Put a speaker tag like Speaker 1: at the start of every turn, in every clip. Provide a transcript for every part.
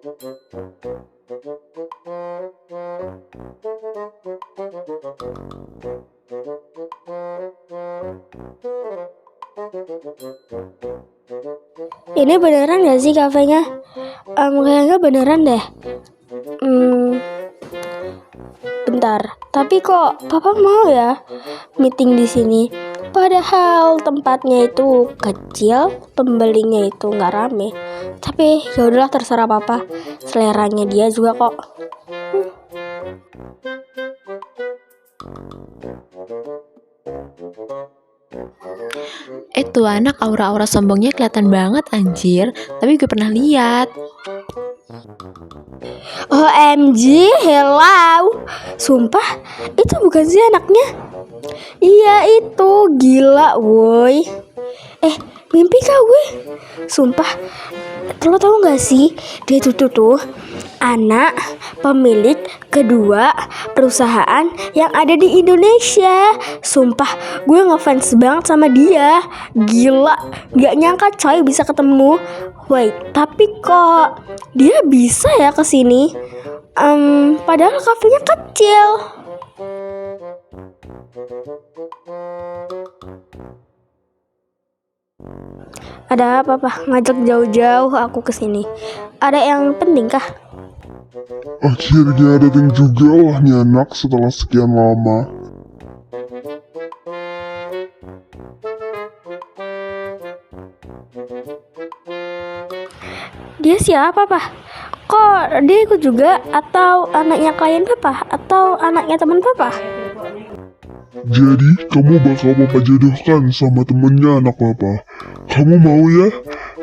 Speaker 1: Ini beneran gak sih kafenya? Kayaknya beneran deh. Bentar. Tapi kok papa mau ya meeting di sini? Padahal tempatnya itu kecil, pembelinya itu nggak rame. Tapi ya udahlah, terserah papa. Seleranya dia juga kok.
Speaker 2: Tuh anak aura-aura sombongnya kelihatan banget anjir. Tapi gue pernah lihat.
Speaker 1: OMG, hello. Sumpah, itu bukan sih anaknya? Iya itu, gila woi. Mimpi kah gue? Sumpah, lo tau gak sih, dia tuh anak pemilik kedua perusahaan yang ada di Indonesia. Sumpah, gue ngefans banget sama dia. Gila, gak nyangka coy bisa ketemu. Wait, tapi kok dia bisa ya kesini? Padahal kafenya kecil. Ada apa, Pak? Ngajak jauh-jauh aku kesini. Ada yang penting kah?
Speaker 3: Akhirnya datang juga lah nih anak setelah sekian lama.
Speaker 1: Dia siapa, Pak? Kok dia ikut juga? Atau anaknya klien Papa? Atau anaknya teman Papa?
Speaker 3: Jadi kamu bakal papa jodohkan sama temennya anak papa. Kamu mau ya?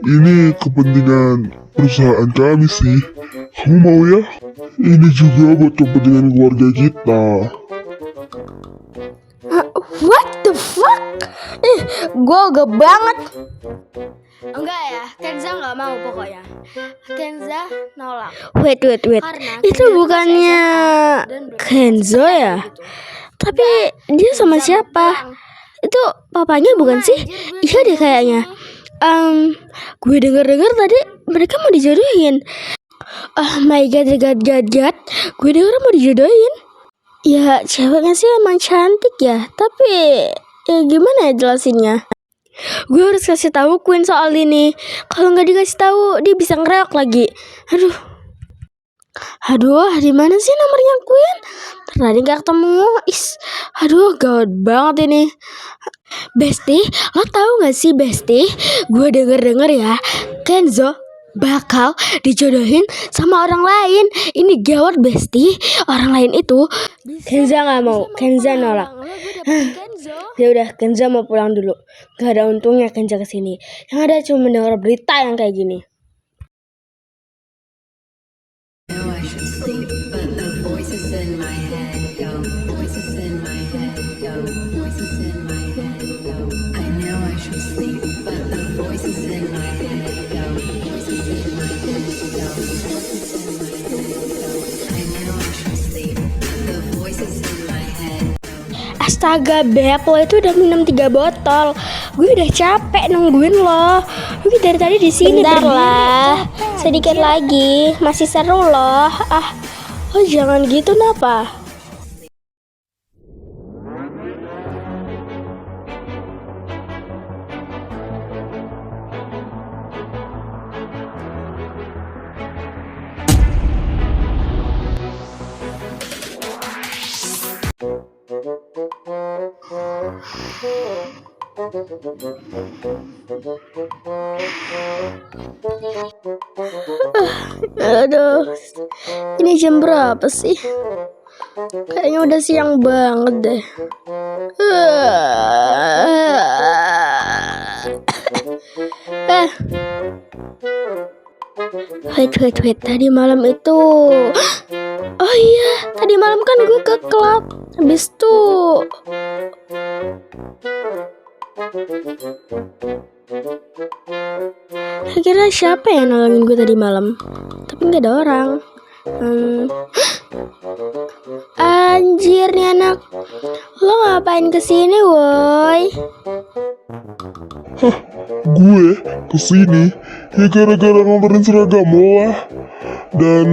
Speaker 3: Ini kepentingan perusahaan kami sih. Kamu mau ya? Ini juga buat kepentingan keluarga kita.
Speaker 1: What the fuck? Gue gak banget. Enggak ya, Kenza gak mau pokoknya. Kenza nolak. Wait. Itu bukannya Kenzo ya? Tapi dia sama siapa? Itu papanya bukan sih? Iya deh kayaknya. Gue denger tadi mereka mau dijodohin. Oh my god. Gue denger mau dijodohin. Ya ceweknya sih emang cantik ya. Tapi ya gimana ya jelasinnya? Gue harus kasih tahu Queen soal ini. Kalau nggak dikasih tahu dia bisa ngereok lagi. Aduh, di mana sih nomornya Queen? Tadi nggak ketemu. Aduh, gawat banget ini. Besti, lo tahu nggak sih Besti? Gue denger ya, Kenzo bakal dijodohin sama orang lain. Ini gawat Besti. Orang lain itu Kenza nggak mau. Kenza nolak. Ya udah, Kenza mau pulang dulu. Gak ada untungnya Kenza kesini. Yang ada cuma mendengar berita yang kayak gini. Astaga Beb, lo itu udah minum 3 botol. Gue udah capek nungguin lo. Gue dari tadi di sini. Bentar lah, sedikit lagi, masih seru loh. Lo jangan gitu napa? Aduh, ini jam berapa sih? Kayaknya udah siang banget deh. Wait, tadi malam itu. Oh iya, tadi malam kan gue ke klub. Habis itu kira siapa yang nolongin gue tadi malam? Tapi nggak ada orang. Anjir nih anak, lo ngapain kesini woi?
Speaker 3: Gue kesini ya gara-gara nontonin seragam lo lah. Dan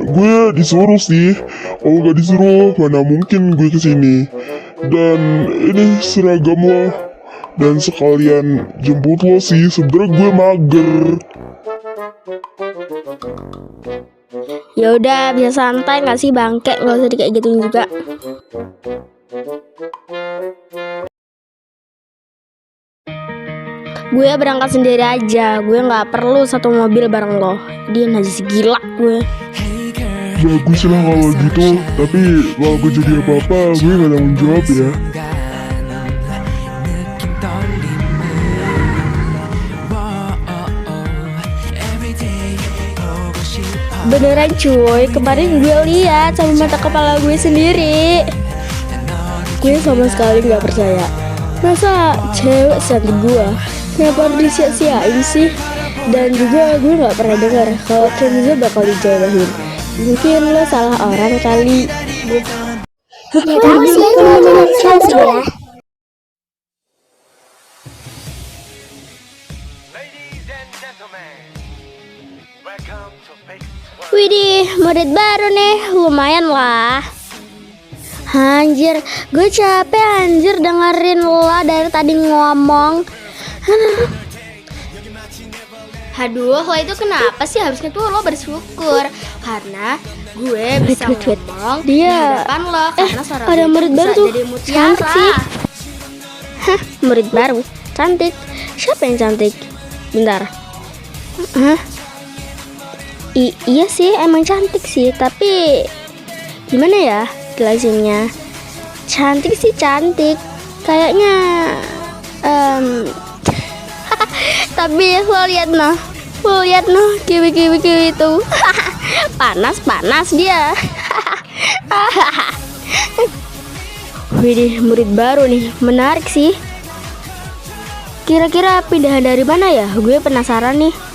Speaker 3: gue disuruh sih. Kalau gak disuruh mana mungkin gue kesini. Dan ini seragam lo. Dan sekalian jemput lo sih. Sebenernya gue mager.
Speaker 1: Ya udah, bisa santai nggak sih bangke, nggak usah kayak gituin juga. Gue berangkat sendiri aja, gue nggak perlu satu mobil bareng lo. Dia najis gila gue.
Speaker 3: Bagus lah kalau gitu. Tapi kalau gue jadi apa-apa gue gak tanggung jawab ya.
Speaker 1: Beneran cuy, kemarin gue lihat sama mata kepala gue sendiri. Gue sama sekali nggak percaya. Masa cewek cantik gue kenapa harus disia-siain sih? Dan juga gue nggak pernah dengar kalau Kenzo bakal dijodohin. Mungkin lo salah orang kali.
Speaker 4: Kamu sih bener-bener cantik ya.
Speaker 1: Widih, murid baru nih, lumayan lah. Anjir, gue capek anjir dengerin lo dari tadi ngomong. Aduh, lo itu kenapa sih? Harusnya tuh lo bersyukur karena gue bisa ngomong di depan lo karena suara
Speaker 4: ada
Speaker 1: gue
Speaker 4: murid
Speaker 1: bisa
Speaker 4: baru tuh.
Speaker 1: jadi mutiara.
Speaker 4: Cantik sih.
Speaker 1: Hah, murid baru? Cantik? Siapa yang cantik? Bentar. Hah? Iya sih, emang cantik sih, tapi gimana ya jelasinnya? Cantik sih cantik, kayaknya tapi lo lihat noh, kiwi itu panas dia. Widih, murid baru nih, menarik sih. Kira-kira pindahan dari mana ya? Gue penasaran nih.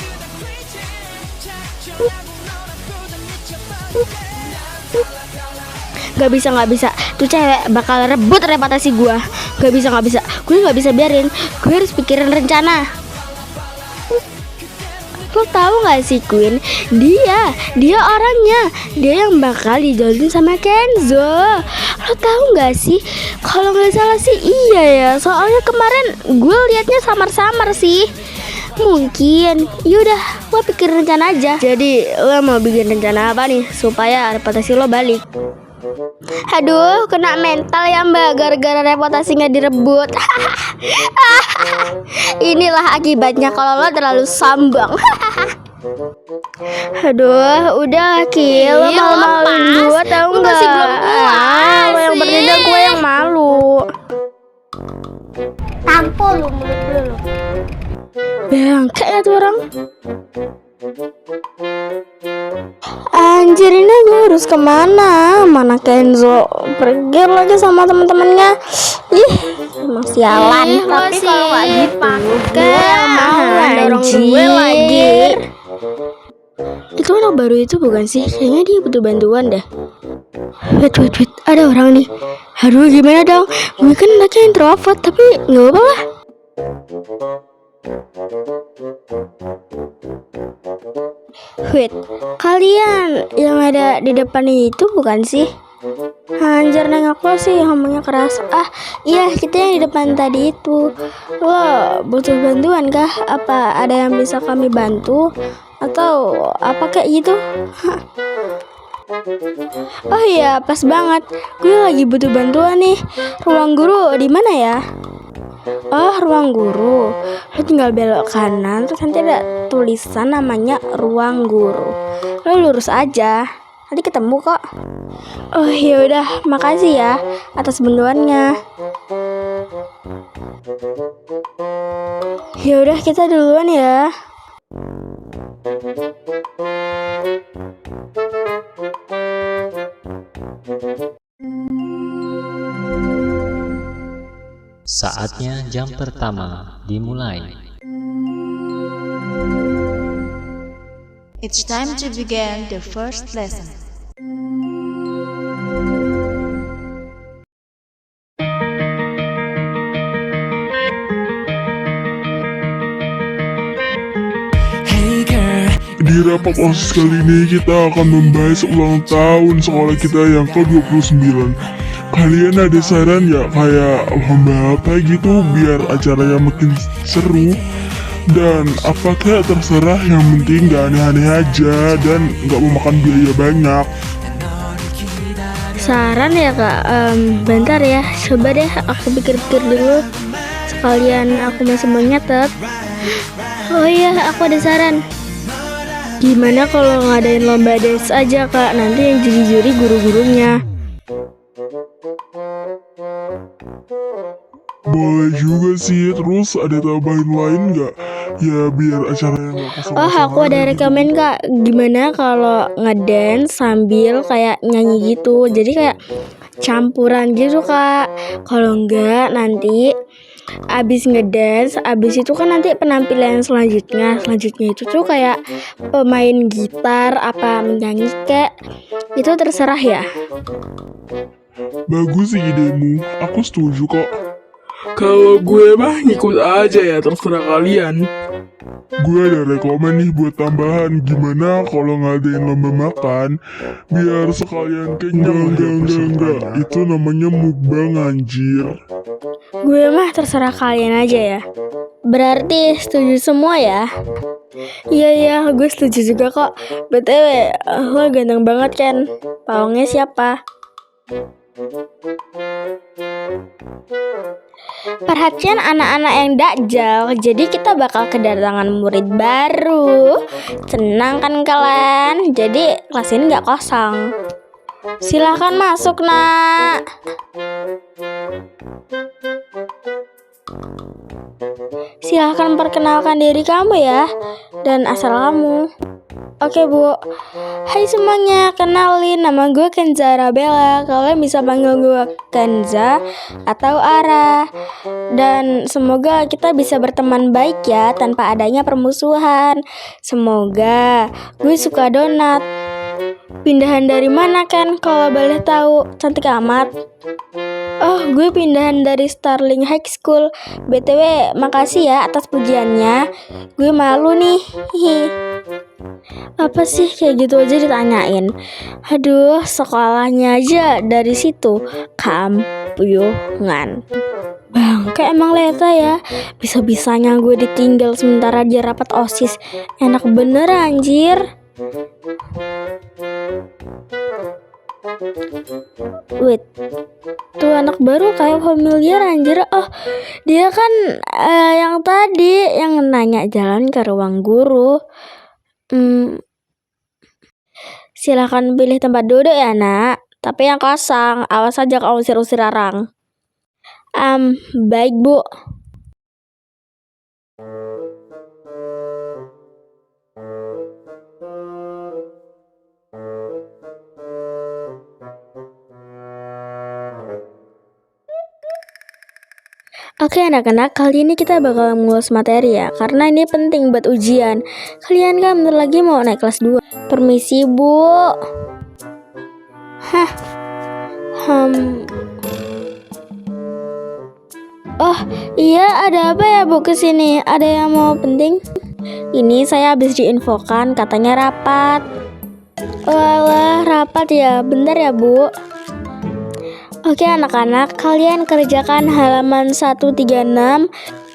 Speaker 1: Gak bisa, tuh cewek bakal rebut reputasi gue. Gak bisa, gue gak bisa biarin. Gue harus pikirin rencana. Lo tahu gak sih Queen? Dia orangnya, dia yang bakal dijodohin sama Kenzo. Lo tahu gak sih? Kalau nggak salah sih iya ya. Soalnya kemarin gue liatnya samar-samar sih. Mungkin, yaudah, lo pikirin rencana aja. Jadi lo mau bikin rencana apa nih supaya reputasi lo balik? Aduh, kena mental ya mbak, gara-gara reputasi nggak direbut. Inilah akibatnya kalau lo terlalu sombong. Aduh, udah Ki, lo malu-maluin gue tau nggak?
Speaker 4: Masih belum puas
Speaker 1: Lo yang
Speaker 4: sih.
Speaker 1: bertindak, gue yang malu.
Speaker 4: Tampol lu mulut lu.
Speaker 1: Bangke ya tuh orang. Anjir, ini gue harus kemana? Mana Kenzo? Pergi lagi sama teman-temannya. Ih, emang sialan.
Speaker 4: Tapi kalau nggak dipakai,
Speaker 1: dorong gue lagi. Itu anak baru itu bukan sih? Kayaknya dia butuh bantuan deh. Wait, ada orang nih. Aduh, gimana dong? Gue kan anaknya introvert, tapi nggak apa-apa lah. Wait, kalian yang ada di depan itu bukan sih? Anjir, nengok lo sih ngomongnya keras. Ah, iya, kita yang di depan tadi itu. Lo butuh bantuan kah? Apa ada yang bisa kami bantu? Atau apa kayak gitu? Oh iya, pas banget. Gue lagi butuh bantuan nih. Ruang guru di mana ya? Oh, ruang guru. Lo tinggal belok kanan, terus nanti ada tulisan namanya ruang guru. Lo lurus aja, nanti ketemu kok. Oh ya udah, makasih ya atas bantuannya. Ya udah, kita duluan ya.
Speaker 5: Saatnya jam pertama dimulai.
Speaker 6: It's time to begin the first lesson.
Speaker 3: Di rapat OSIS kali ini kita akan membahas ulang tahun sekolah kita yang ke-29. Kalian ada saran ya kayak lomba apa gitu biar acaranya makin seru? Dan apakah terserah, yang penting gak aneh-aneh aja dan gak memakan biaya banyak.
Speaker 1: Saran ya kak, bentar ya, coba deh aku pikir-pikir dulu. Sekalian aku masih mau nyatet. Oh iya, aku ada saran. Gimana kalau ngadain lomba dance aja kak, nanti yang jadi juri guru-gurunya.
Speaker 3: Boleh juga sih, terus ada tambahan lain gak? Ya biar acaranya gak kosong.
Speaker 1: Oh, aku ada rekomen kak. Gimana kalau ngedance sambil kayak nyanyi gitu? Jadi kayak campuran gitu kak. Kalau enggak nanti abis ngedance, abis itu kan nanti penampilan selanjutnya itu tuh kayak pemain gitar apa menyanyi kayak itu terserah ya.
Speaker 3: Bagus sih idemu, aku setuju kok.
Speaker 7: Kalau gue mah ngikut aja ya, terserah kalian.
Speaker 3: Gue ada rekomen nih buat tambahan. Gimana kalau ngadain lomba makan biar sekalian kenyang. Enggak, itu namanya mukbang anjir.
Speaker 1: Gue mah terserah kalian aja ya. Berarti setuju semua ya? Iya, gue setuju juga kok. BTW, lo ganteng banget kan? Pawangnya siapa? Perhatian anak-anak yang dakjal, jadi kita bakal kedatangan murid baru. Tenang kan kalian? Jadi kelas ini gak kosong. Silahkan masuk nak. Silahkan perkenalkan diri kamu ya, dan asal kamu. Oke bu. Hai semuanya, kenalin nama gue Kenza Arabella. Kalian bisa panggil gue Kenza atau Ara. Dan semoga kita bisa berteman baik ya, tanpa adanya permusuhan. Semoga. Gue suka donat. Pindahan dari mana kan kalau boleh tahu? Cantik amat. Oh, gue pindahan dari Starling High School. BTW, makasih ya atas pujiannya. Gue malu nih. Hihi. Apa sih kayak gitu aja ditanyain? Aduh, sekolahnya aja dari situ kampungan. Bangke emang Leta ya. Bisa-bisanya gue ditinggal sementara dia rapat OSIS. Enak bener anjir. Wait, tuh anak baru kayak familiar anjir. Oh, dia kan yang tadi yang nanya jalan ke ruang guru. Silakan pilih tempat duduk ya nak. Tapi yang kosong, awas aja kalau usir-usir orang. Baik bu. Oke anak-anak, kali ini kita bakal ngulas materi ya, karena ini penting buat ujian. Kalian kan bentar lagi mau naik kelas 2. Permisi bu. Oh iya, ada apa ya bu kesini? Ada yang mau penting? Ini saya habis diinfokan katanya rapat. Walah, rapat ya. Bentar ya bu. Oke anak-anak, kalian kerjakan halaman 136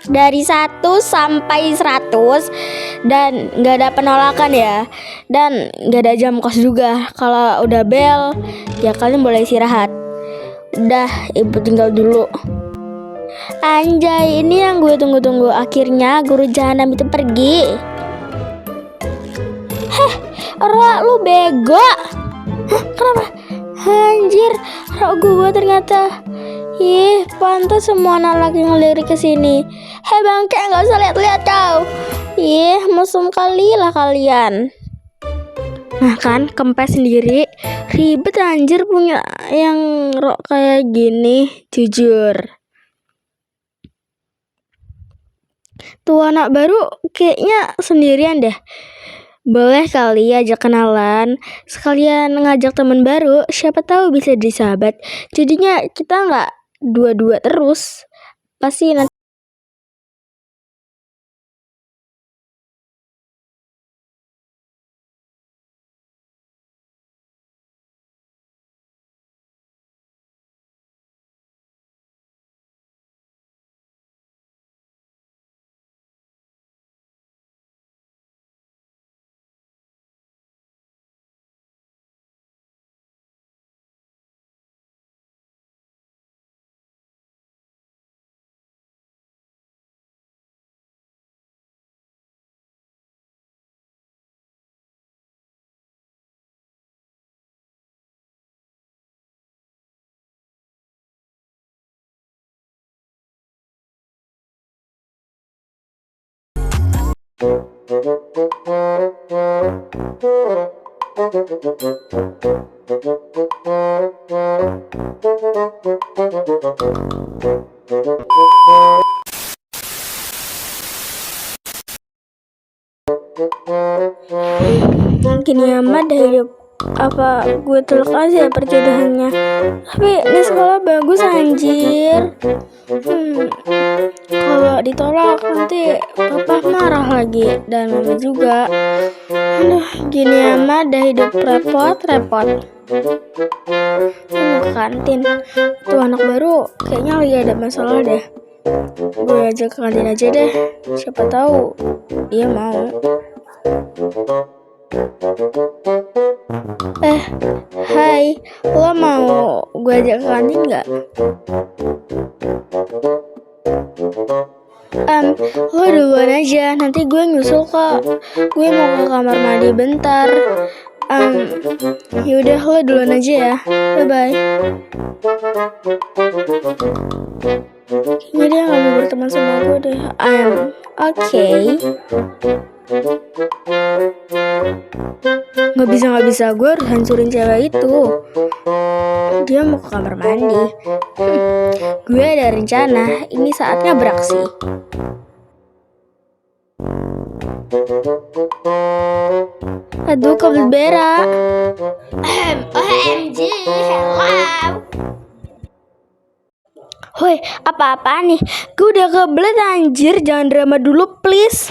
Speaker 1: dari 1 sampai 100 dan gak ada penolakan ya. Dan gak ada jam kos juga. Kalau udah bel, ya kalian boleh istirahat. Udah, ibu tinggal dulu. Anjay, ini yang gue tunggu-tunggu. Akhirnya guru jahanam itu pergi. Ra, lu bego. Kenapa? Anjir, rok gue ternyata. Ih, pantas semua anak laki ngelirik ke sini. Hei bangke, nggak usah lihat-lihat kau. Ih, mesum kali lah kalian. Nah kan, kempes sendiri. Ribet anjir punya yang rok kayak gini, jujur. Tuh anak baru kayaknya sendirian deh. Boleh kali ajak kenalan, sekalian ngajak teman baru, siapa tahu bisa jadi sahabat. Jadinya kita nggak dua-dua terus. Pasti nanti Gini amat dah hidup. Apa gue telak aja perjodohannya. Tapi di sekolah bagus anjir. Kalau ditolak nanti papa marah lagi dan mama juga. Aduh, gini amat dah hidup repot-repot. Mau ke kantin. Tuh anak baru kayaknya lagi ada masalah deh. Gue ajak ke kantin aja deh. Siapa tahu dia mau. Hai, lo mau gue ajak ke kantin nggak? Lo duluan aja, nanti gue nyusul kok. Gue mau ke kamar mandi bentar. Yaudah lo duluan aja ya. Bye bye. Kayaknya dia gak mau berteman sama gue deh. Oke. Gak bisa gue harus hancurin cewek itu. Dia mau ke kamar mandi. Gue ada rencana. Ini saatnya beraksi. Aduh, kabel berak. OMG, hello. Woi, apa-apa nih? Gue udah kebelet anjir, jangan drama dulu please.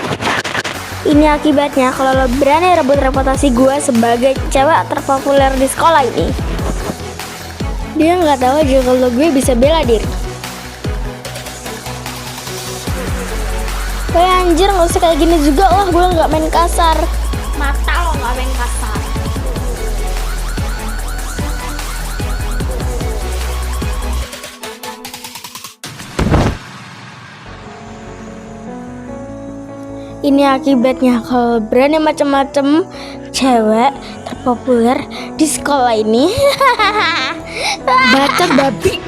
Speaker 1: Ini akibatnya kalau lo berani rebut reputasi gue sebagai cewek terpopuler di sekolah ini. Dia nggak tahu aja kalau gue bisa bela diri. Woi anjir, nggak usah kayak gini juga lah, gue nggak main kasar. Mata lo nggak main kasar. Ini akibatnya kalau berani macam-macam cewek terpopuler di sekolah ini. Bacot babi.